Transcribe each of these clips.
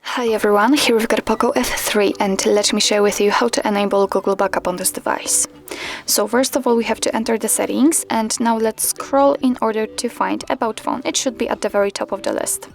Hi everyone, here we've got Poco F3 and let me share with you how to enable Google Backup on this device. So first of all we have to enter the settings, and now let's scroll in order to find About Phone. It should be at the very top of the list.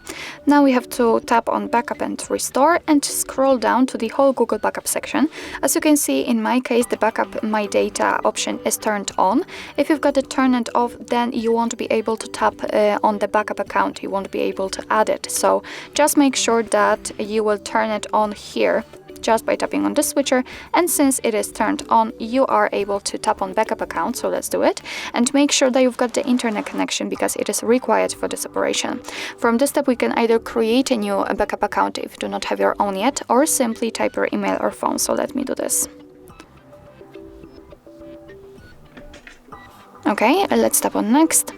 Now we have to tap on Backup and Restore and scroll down to the whole Google Backup section. As you can see, in my case the Backup My Data option is turned on. If you've got it turned off, then you won't be able to tap on the backup account, you won't be able to add it. So just make sure that you will turn it on here just by tapping on the switcher, and since it is turned on you are able to tap on backup account. So let's do it, and make sure that you've got the internet connection because it is required for this operation. From this step we can either create a new backup account if you do not have your own yet, or simply type your email or phone. So let me do this. Okay, let's tap on next.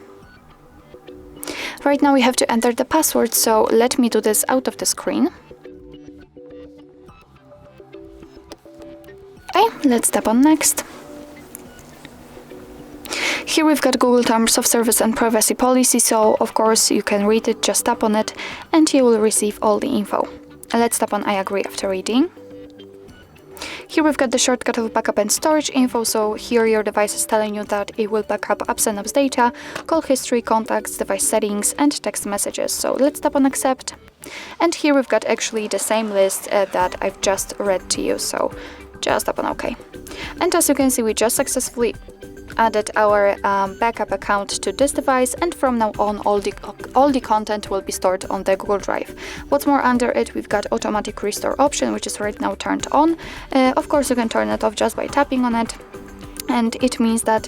Right now we have to enter the password, so let me do this out of the screen. Okay, let's tap on next. Here we've got Google Terms of Service and Privacy Policy, so of course you can read it, just tap on it and you will receive all the info. Let's tap on I agree after reading. Here we've got the shortcut of backup and storage info, so here your device is telling you that it will back up apps and apps data, call history, contacts, device settings and text messages. So let's tap on accept. And here we've got actually the same list that I've just read to you, so just tap on OK. And as you can see, we just successfully added our backup account to this device, and from now on all the content will be stored on the Google Drive. What's more, under it we've got automatic restore option, which is right now turned on. Of course you can turn it off just by tapping on it. And it means that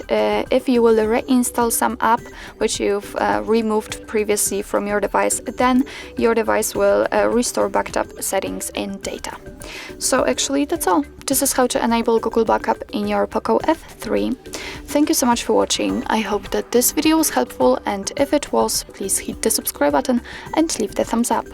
if you will reinstall some app which you've removed previously from your device, then your device will restore backed up settings and data. So actually that's all. This is how to enable Google Backup in your Poco F3. Thank you so much for watching. I hope that this video was helpful, and if it was, please hit the subscribe button and leave the thumbs up.